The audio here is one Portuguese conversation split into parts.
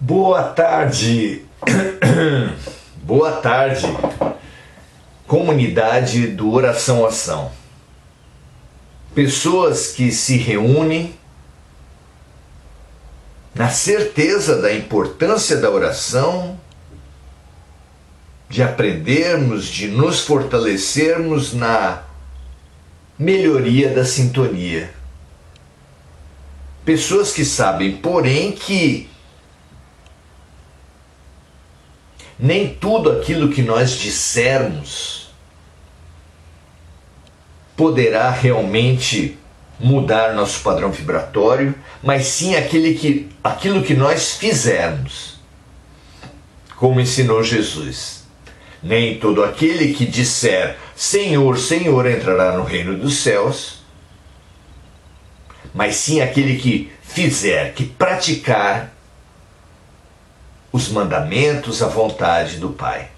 Boa tarde, boa tarde, comunidade do Oração Ação. Pessoas que se reúnem na certeza da importância da oração, de aprendermos, de nos fortalecermos na melhoria da sintonia. Pessoas que sabem, porém, que nem tudo aquilo que nós dissermos poderá realmente mudar nosso padrão vibratório, mas sim aquilo que nós fizermos, como ensinou Jesus. Nem todo aquele que disser Senhor, Senhor entrará no reino dos céus, mas sim aquele que fizer, que praticar os mandamentos, a vontade do Pai.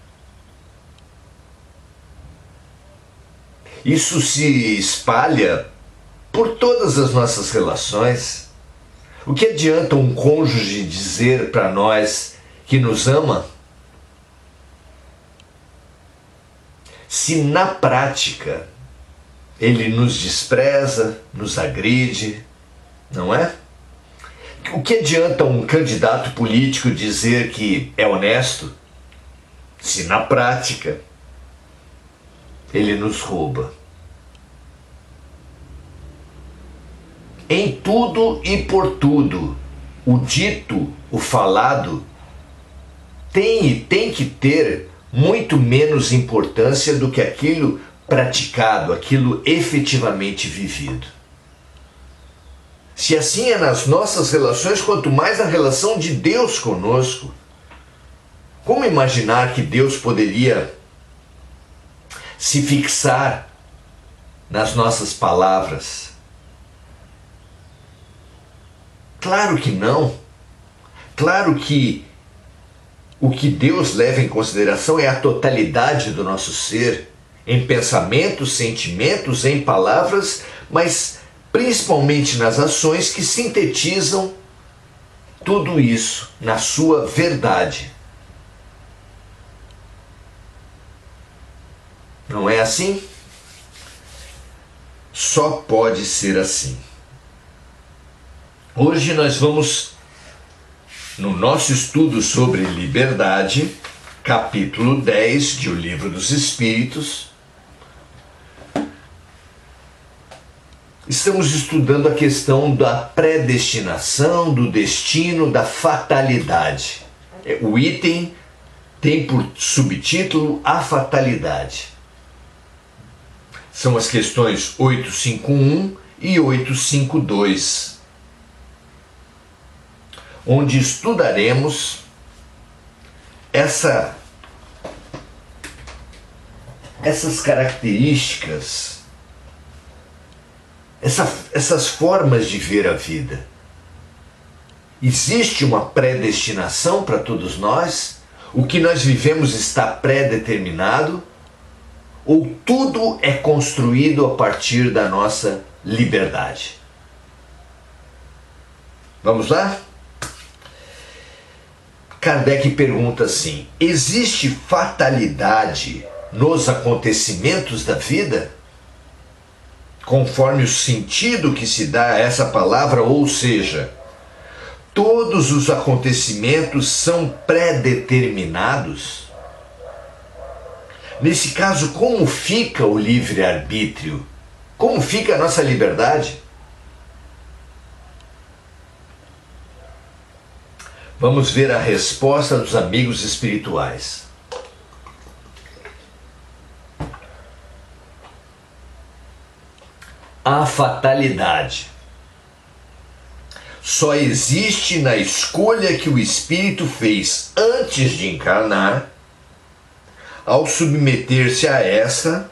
Isso se espalha por todas as nossas relações. O que adianta um cônjuge dizer para nós que nos ama, se na prática ele nos despreza, nos agride, não é? O que adianta um candidato político dizer que é honesto, se na prática ele nos rouba? Em tudo e por tudo, o dito, o falado, tem que ter muito menos importância do que aquilo praticado, aquilo efetivamente vivido. Se assim é nas nossas relações, quanto mais a relação de Deus conosco. Como imaginar que Deus poderia se fixar nas nossas palavras? Claro que não. Claro que o que Deus leva em consideração é a totalidade do nosso ser, em pensamentos, sentimentos, em palavras, mas principalmente nas ações que sintetizam tudo isso na sua verdade. Não é assim? Só pode ser assim. Hoje nós vamos, no nosso estudo sobre liberdade, capítulo 10 de O Livro dos Espíritos, estamos estudando a questão da predestinação, do destino, da fatalidade. O item tem por subtítulo A Fatalidade. São as questões 851 e 852, onde estudaremos essas características, essas formas de ver a vida. Existe uma predestinação para todos nós? O que nós vivemos está pré-determinado? Ou tudo é construído a partir da nossa liberdade? Vamos lá? Kardec pergunta assim: existe fatalidade nos acontecimentos da vida? Conforme o sentido que se dá a essa palavra, ou seja, todos os acontecimentos são pré-determinados? Nesse caso, como fica o livre-arbítrio? Como fica a nossa liberdade? Vamos ver a resposta dos amigos espirituais. A fatalidade só existe na escolha que o espírito fez antes de encarnar, ao submeter-se a essa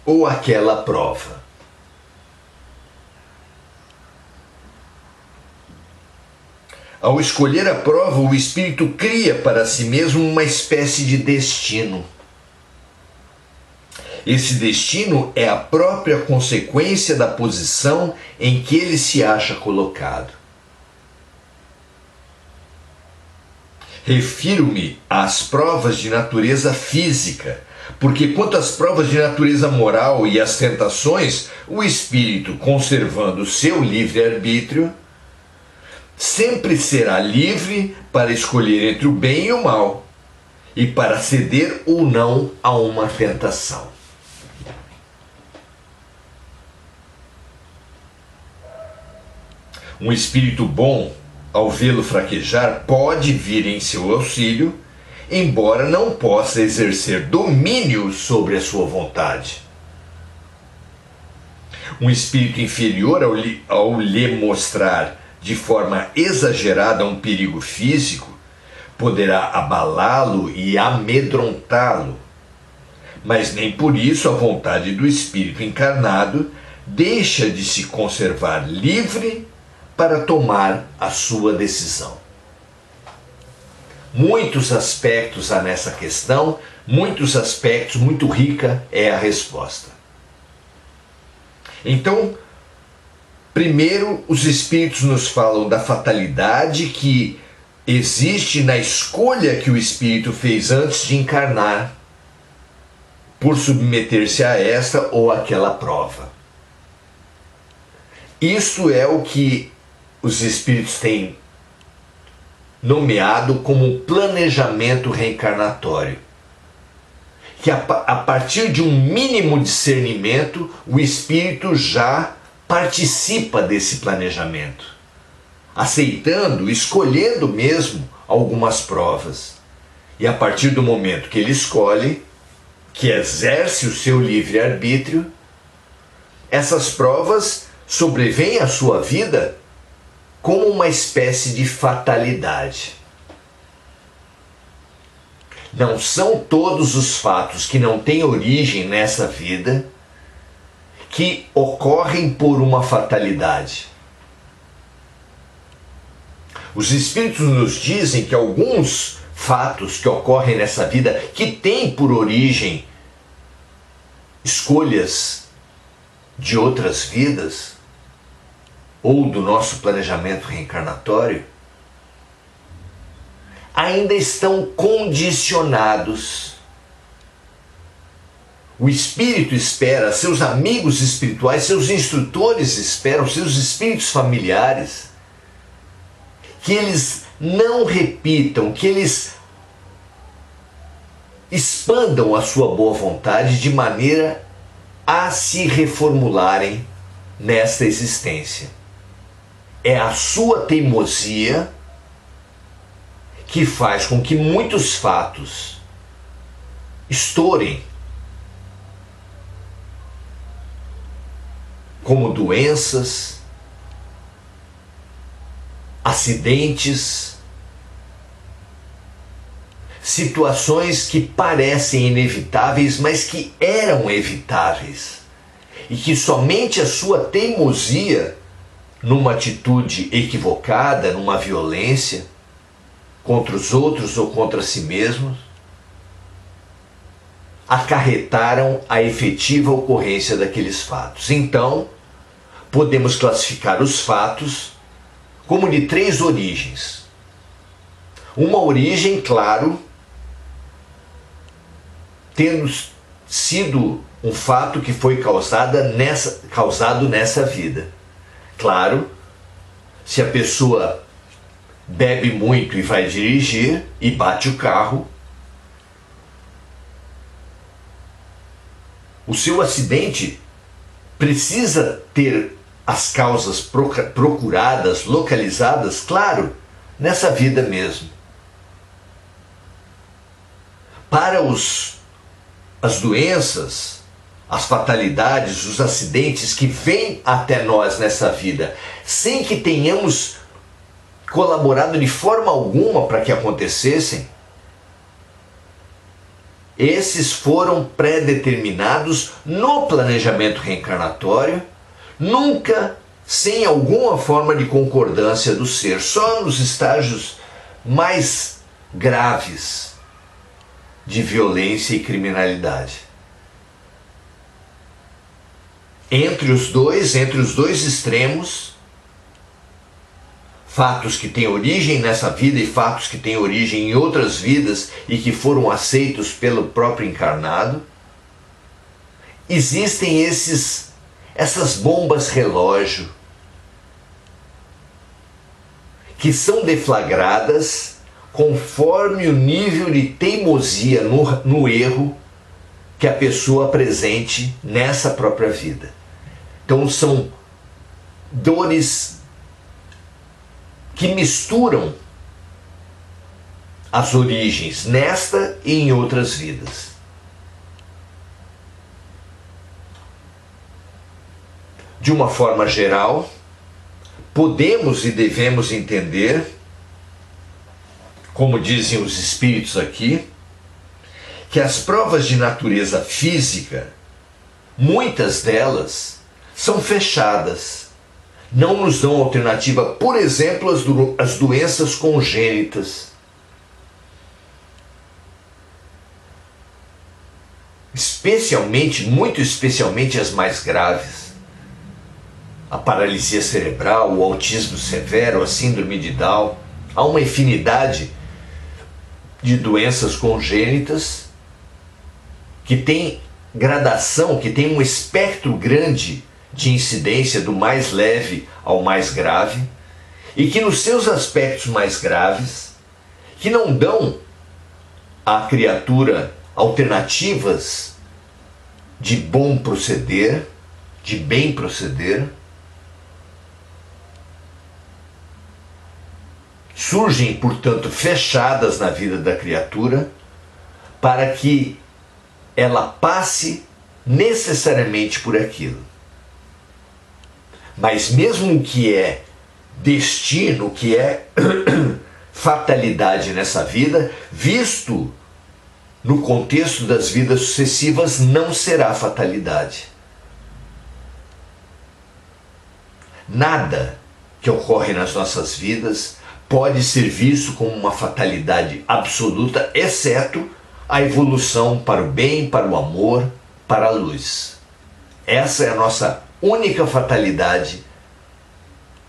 ou aquela prova. Ao escolher a prova, o espírito cria para si mesmo uma espécie de destino. Esse destino é a própria consequência da posição em que ele se acha colocado. Refiro-me às provas de natureza física, porque quanto às provas de natureza moral e às tentações, o espírito, conservando seu livre-arbítrio, sempre será livre para escolher entre o bem e o mal, e para ceder ou não a uma tentação. Um espírito bom, ao vê-lo fraquejar, pode vir em seu auxílio, embora não possa exercer domínio sobre a sua vontade. Um espírito inferior, ao lhe mostrar de forma exagerada um perigo físico, poderá abalá-lo e amedrontá-lo, mas nem por isso a vontade do espírito encarnado deixa de se conservar livre para tomar a sua decisão. Muitos aspectos há nessa questão, muitos aspectos, muito rica é a resposta. Então, primeiro, os espíritos nos falam da fatalidade que existe na escolha que o espírito fez antes de encarnar, por submeter-se a esta ou aquela prova. Isto é o que os espíritos têm nomeado como planejamento reencarnatório. Que a partir de um mínimo discernimento, o espírito já participa desse planejamento, aceitando, escolhendo mesmo algumas provas. E a partir do momento que ele escolhe, que exerce o seu livre-arbítrio, essas provas sobrevêm à sua vida como uma espécie de fatalidade. Não são todos os fatos que não têm origem nessa vida que ocorrem por uma fatalidade. Os espíritos nos dizem que alguns fatos que ocorrem nessa vida, que têm por origem escolhas de outras vidas, ou do nosso planejamento reencarnatório, ainda estão condicionados. O espírito espera, seus amigos espirituais, seus instrutores esperam, seus espíritos familiares, que eles não repitam, que eles expandam a sua boa vontade de maneira a se reformularem nesta existência. É a sua teimosia que faz com que muitos fatos estourem, como doenças, acidentes, situações que parecem inevitáveis, mas que eram evitáveis, e que somente a sua teimosia, numa atitude equivocada, numa violência contra os outros ou contra si mesmos, acarretaram a efetiva ocorrência daqueles fatos. Então, podemos classificar os fatos como de 3 origens. Uma origem, claro, tendo sido um fato que foi causado nessa vida. Claro, se a pessoa bebe muito e vai dirigir e bate o carro, o seu acidente precisa ter as causas procuradas, localizadas, claro, nessa vida mesmo. Para as doenças, as fatalidades, os acidentes que vêm até nós nessa vida, sem que tenhamos colaborado de forma alguma para que acontecessem, esses foram pré-determinados no planejamento reencarnatório, nunca sem alguma forma de concordância do ser, só nos estágios mais graves de violência e criminalidade. Entre os dois extremos, fatos que têm origem nessa vida e fatos que têm origem em outras vidas e que foram aceitos pelo próprio encarnado. Existem essas bombas relógio que são deflagradas conforme o nível de teimosia no erro que a pessoa apresente nessa própria vida. Então são dores que misturam as origens nesta e em outras vidas. De uma forma geral, podemos e devemos entender, como dizem os espíritos aqui, que as provas de natureza física, muitas delas, são fechadas. Não nos dão alternativa, por exemplo, as doenças congênitas. Muito especialmente as mais graves. A paralisia cerebral, o autismo severo, a síndrome de Down. Há uma infinidade de doenças congênitas que tem gradação, que tem um espectro grande de incidência do mais leve ao mais grave, e que nos seus aspectos mais graves, que não dão à criatura alternativas de bom proceder, de bem proceder, surgem, portanto, fechadas na vida da criatura, para que ela passe necessariamente por aquilo. Mas mesmo o que é destino, o que é fatalidade nessa vida, visto no contexto das vidas sucessivas, não será fatalidade. Nada que ocorre nas nossas vidas pode ser visto como uma fatalidade absoluta, exceto a evolução para o bem, para o amor, para a luz. Essa é a nossa única fatalidade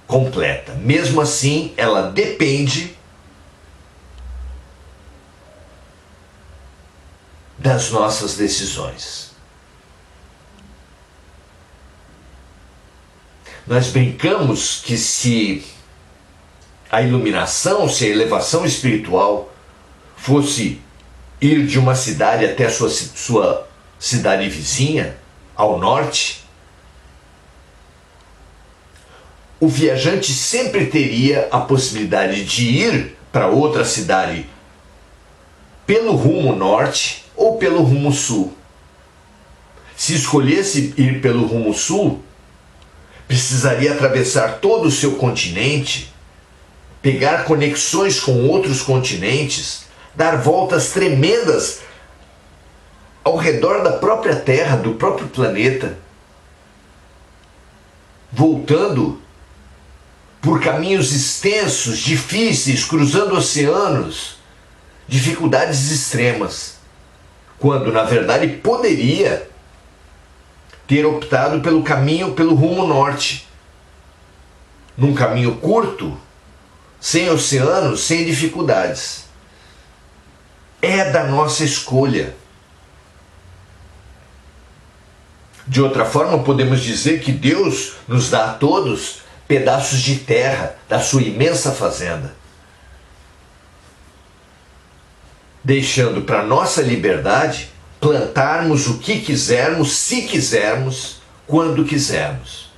completa. Mesmo assim, ela depende das nossas decisões. Nós brincamos que se a iluminação, se a elevação espiritual fosse ir de uma cidade até a sua cidade vizinha, ao norte, o viajante sempre teria a possibilidade de ir para outra cidade pelo rumo norte ou pelo rumo sul. Se escolhesse ir pelo rumo sul, precisaria atravessar todo o seu continente, pegar conexões com outros continentes, dar voltas tremendas ao redor da própria Terra, do próprio planeta, voltando por caminhos extensos, difíceis, cruzando oceanos, dificuldades extremas, quando na verdade poderia ter optado pelo caminho, pelo rumo norte, num caminho curto, sem oceanos, sem dificuldades. É da nossa escolha. De outra forma, podemos dizer que Deus nos dá a todos pedaços de terra da sua imensa fazenda, deixando para nossa liberdade plantarmos o que quisermos, se quisermos, quando quisermos.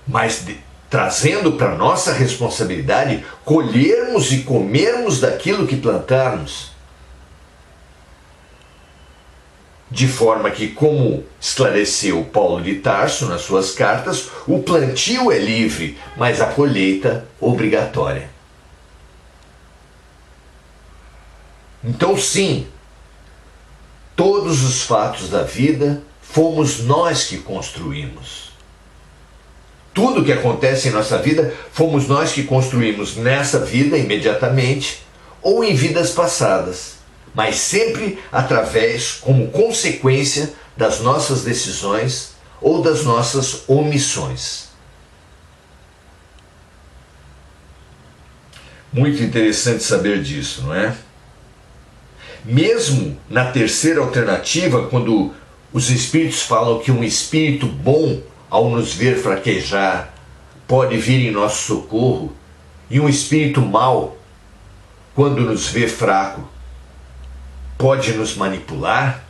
Mas trazendo para nossa responsabilidade colhermos e comermos daquilo que plantarmos. De forma que, como esclareceu Paulo de Tarso nas suas cartas, o plantio é livre, mas a colheita obrigatória. Então, sim, todos os fatos da vida fomos nós que construímos. Tudo que acontece em nossa vida fomos nós que construímos nessa vida imediatamente ou em vidas passadas, mas sempre através, como consequência das nossas decisões ou das nossas omissões. Muito interessante saber disso, não é? Mesmo na terceira alternativa, quando os espíritos falam que um espírito bom, ao nos ver fraquejar, pode vir em nosso socorro, e um espírito mau, quando nos vê fraco, pode nos manipular,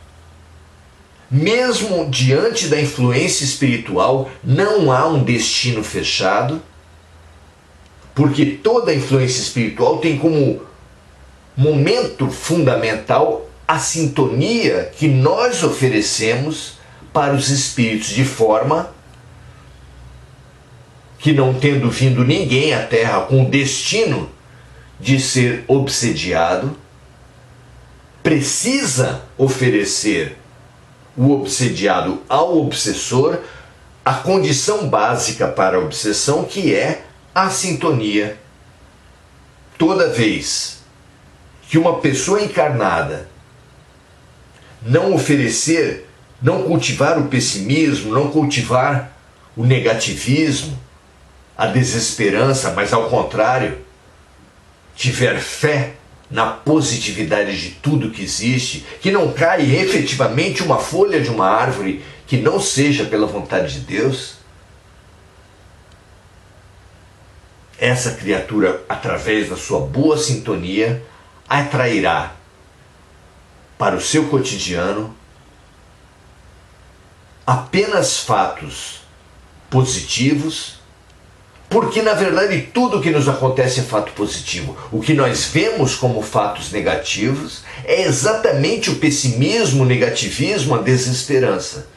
mesmo diante da influência espiritual, não há um destino fechado, porque toda influência espiritual tem como momento fundamental a sintonia que nós oferecemos para os espíritos, de forma que, não tendo vindo ninguém à Terra com o destino de ser obsediado, precisa oferecer o obsediado ao obsessor a condição básica para a obsessão, que é a sintonia. Toda vez que uma pessoa encarnada não oferecer, não cultivar o pessimismo, não cultivar o negativismo, a desesperança, mas ao contrário, tiver fé na positividade de tudo que existe, que não cai efetivamente uma folha de uma árvore que não seja pela vontade de Deus, essa criatura, através da sua boa sintonia, atrairá para o seu cotidiano apenas fatos positivos, porque na verdade tudo que nos acontece é fato positivo. O que nós vemos como fatos negativos é exatamente o pessimismo, o negativismo, a desesperança.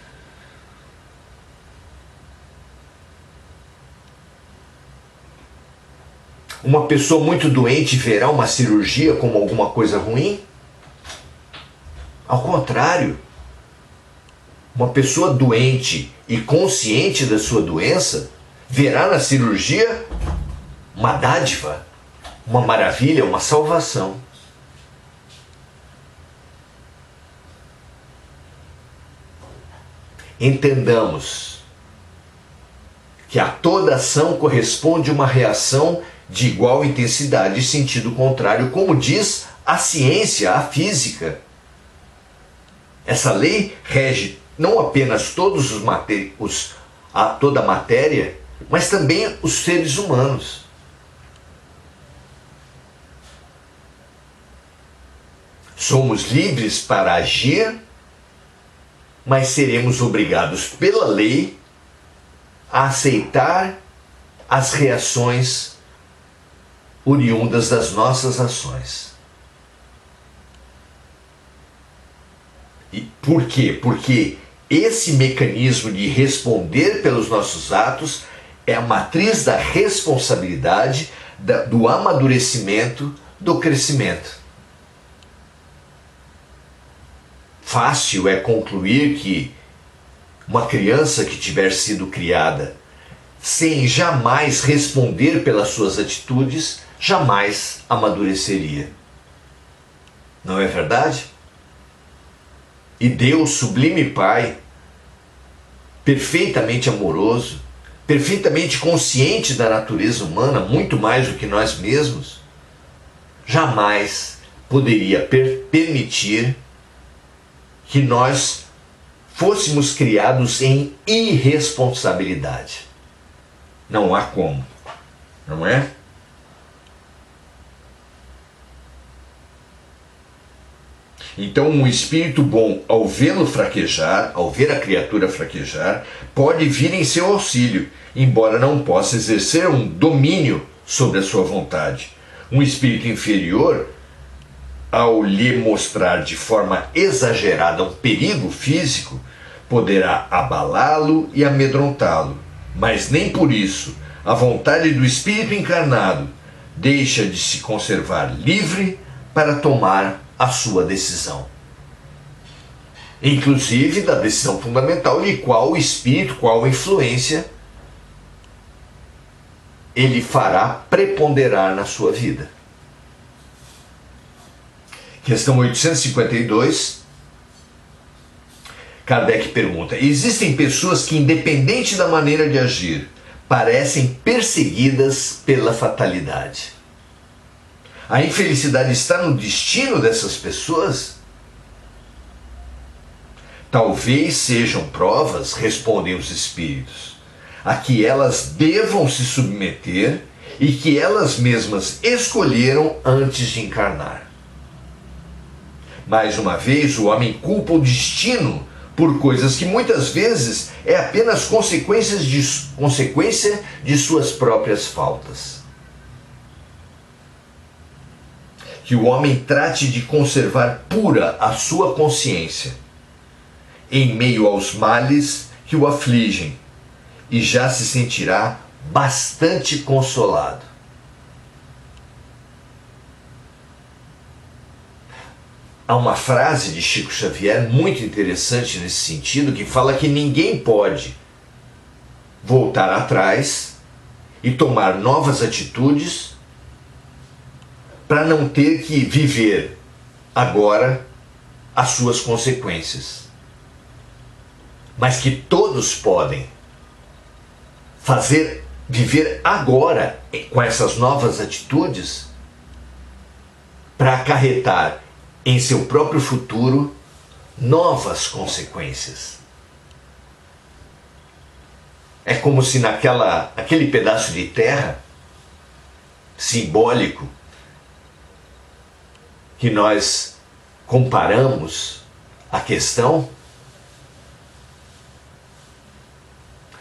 Uma pessoa muito doente verá uma cirurgia como alguma coisa ruim? Ao contrário, uma pessoa doente e consciente da sua doença verá na cirurgia uma dádiva, uma maravilha, uma salvação. Entendamos que a toda ação corresponde uma reação de igual intensidade e sentido contrário, como diz a ciência, a física. Essa lei rege não apenas toda a matéria, mas também os seres humanos. Somos livres para agir, mas seremos obrigados pela lei a aceitar as reações oriundas das nossas ações. E por quê? Porque esse mecanismo de responder pelos nossos atos é a matriz da responsabilidade, do amadurecimento, do crescimento. Fácil é concluir que uma criança que tiver sido criada sem jamais responder pelas suas atitudes, jamais amadureceria. Não é verdade? E Deus, sublime Pai, perfeitamente amoroso, perfeitamente consciente da natureza humana, muito mais do que nós mesmos, jamais poderia permitir que nós fôssemos criados em irresponsabilidade. Não há como, não é? Então, um espírito bom, ao vê-lo fraquejar, ao ver a criatura fraquejar, pode vir em seu auxílio, embora não possa exercer um domínio sobre a sua vontade. Um espírito inferior, ao lhe mostrar de forma exagerada um perigo físico, poderá abalá-lo e amedrontá-lo, mas nem por isso a vontade do espírito encarnado deixa de se conservar livre para tomar a sua decisão. Inclusive da decisão fundamental de qual espírito, qual influência ele fará preponderar na sua vida. Questão 852. Kardec pergunta: existem pessoas que, independente da maneira de agir, parecem perseguidas pela fatalidade. A infelicidade está no destino dessas pessoas? Talvez sejam provas, respondem os espíritos, a que elas devam se submeter e que elas mesmas escolheram antes de encarnar. Mais uma vez, o homem culpa o destino por coisas que muitas vezes é apenas consequência de suas próprias faltas. Que o homem trate de conservar pura a sua consciência em meio aos males que o afligem e já se sentirá bastante consolado. Há uma frase de Chico Xavier muito interessante nesse sentido, que fala que ninguém pode voltar atrás e tomar novas atitudes para não ter que viver agora as suas consequências. Mas que todos podem viver agora com essas novas atitudes para acarretar em seu próprio futuro novas consequências. É como se aquele pedaço de terra simbólico que nós comparamos a questão,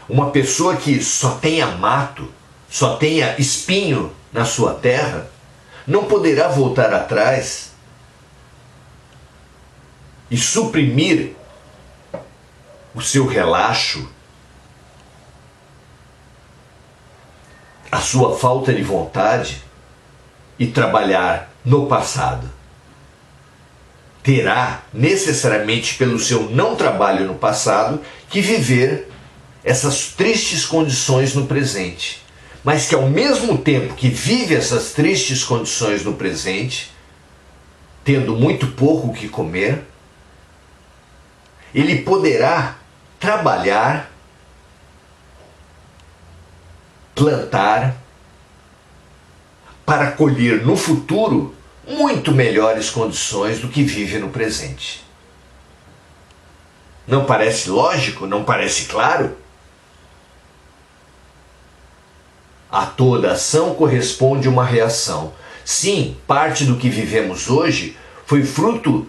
uma pessoa que só tenha mato, só tenha espinho na sua terra, não poderá voltar atrás e suprimir o seu relaxo, a sua falta de vontade e trabalhar no passado. Terá necessariamente, pelo seu não trabalho no passado, que viver essas tristes condições no presente. Mas que ao mesmo tempo que vive essas tristes condições no presente, tendo muito pouco o que comer, ele poderá trabalhar, plantar, para colher no futuro muito melhores condições do que vive no presente. Não parece lógico? Não parece claro? A toda ação corresponde uma reação. Sim, parte do que vivemos hoje foi fruto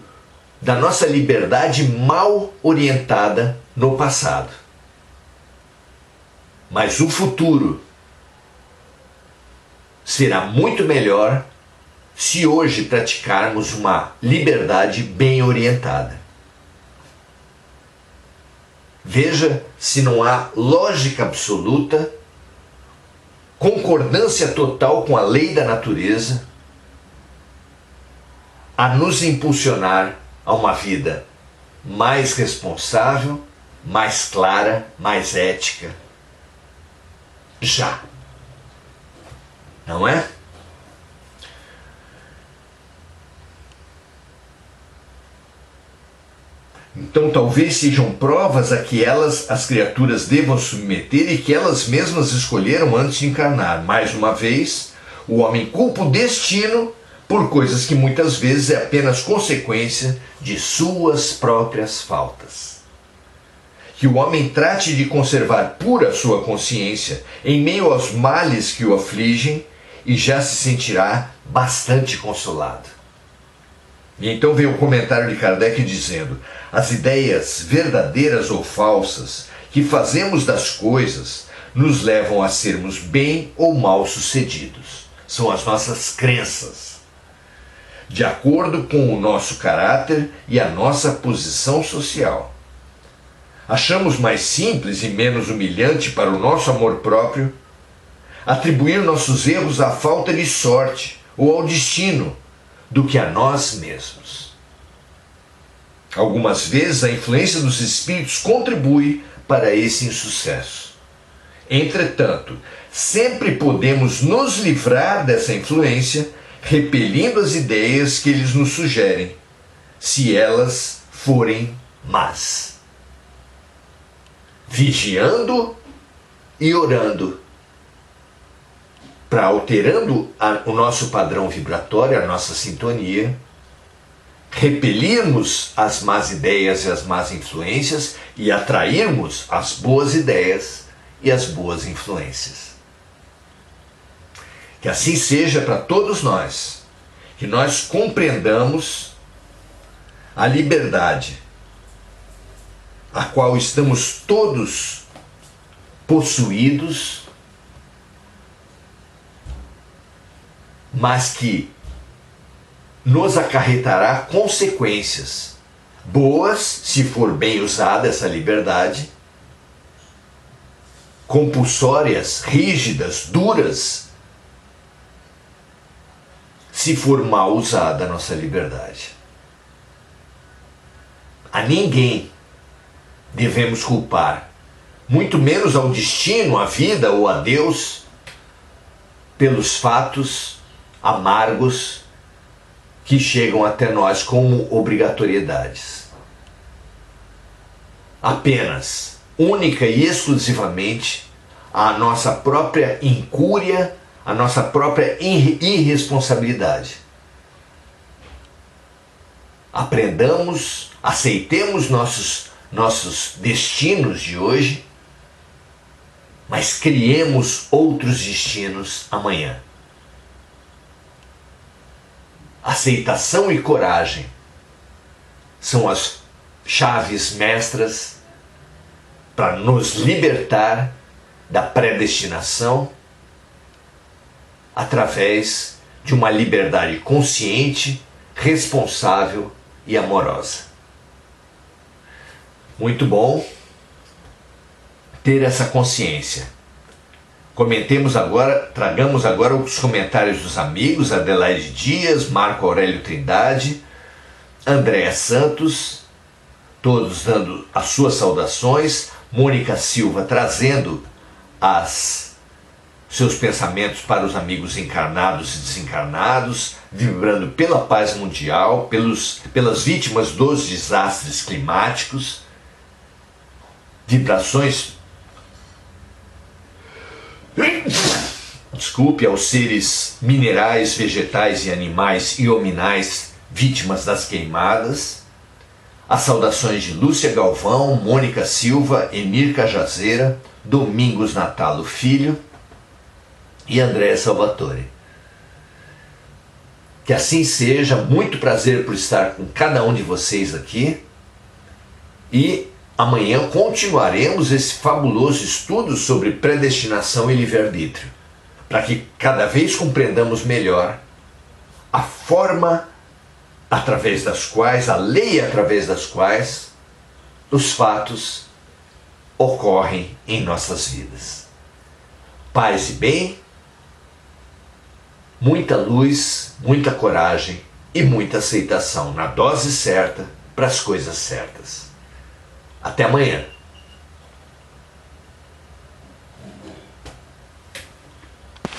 da nossa liberdade mal orientada no passado. Mas o futuro será muito melhor se hoje praticarmos uma liberdade bem orientada. Veja se não há lógica absoluta, concordância total com a lei da natureza, a nos impulsionar a uma vida mais responsável, mais clara, mais ética. Já. Não é? Então talvez sejam provas a que as criaturas devam submeter e que elas mesmas escolheram antes de encarnar. Mais uma vez, o homem culpa o destino por coisas que muitas vezes é apenas consequência de suas próprias faltas. Que o homem trate de conservar pura sua consciência em meio aos males que o afligem e já se sentirá bastante consolado. E então vem o comentário de Kardec dizendo: as ideias verdadeiras ou falsas que fazemos das coisas nos levam a sermos bem ou mal sucedidos. São as nossas crenças, de acordo com o nosso caráter e a nossa posição social. Achamos mais simples e menos humilhante para o nosso amor próprio atribuir nossos erros à falta de sorte ou ao destino do que a nós mesmos. Algumas vezes a influência dos espíritos contribui para esse insucesso. Entretanto, sempre podemos nos livrar dessa influência repelindo as ideias que eles nos sugerem, se elas forem más. Vigiando e orando. para alterando o nosso padrão vibratório, a nossa sintonia, repelirmos as más ideias e as más influências e atrairmos as boas ideias e as boas influências. Que assim seja para todos nós, que nós compreendamos a liberdade a qual estamos todos possuídos, mas que nos acarretará consequências boas, se for bem usada essa liberdade, compulsórias, rígidas, duras, se for mal usada a nossa liberdade. A ninguém devemos culpar, muito menos ao destino, à vida ou a Deus, pelos fatos amargos que chegam até nós como obrigatoriedades. Apenas, única e exclusivamente, a nossa própria incúria, a nossa própria irresponsabilidade. Aprendamos, aceitemos nossos destinos de hoje, mas criemos outros destinos amanhã. Aceitação e coragem são as chaves mestras para nos libertar da predestinação através de uma liberdade consciente, responsável e amorosa. Muito bom ter essa consciência. Tragamos agora os comentários dos amigos, Adelaide Dias, Marco Aurélio Trindade, Andréa Santos, todos dando as suas saudações, Mônica Silva trazendo seus pensamentos para os amigos encarnados e desencarnados, vibrando pela paz mundial, pelas vítimas dos desastres climáticos, vibrações aos seres minerais, vegetais e animais e hominais vítimas das queimadas. As saudações de Lúcia Galvão, Mônica Silva, Emir Cajazeira, Domingos Natalo Filho e André Salvatore. Que assim seja, muito prazer por estar com cada um de vocês aqui e amanhã continuaremos esse fabuloso estudo sobre predestinação e livre-arbítrio, para que cada vez compreendamos melhor a forma através das quais, a lei através das quais os fatos ocorrem em nossas vidas. Paz e bem, muita luz, muita coragem e muita aceitação na dose certa para as coisas certas. Até amanhã.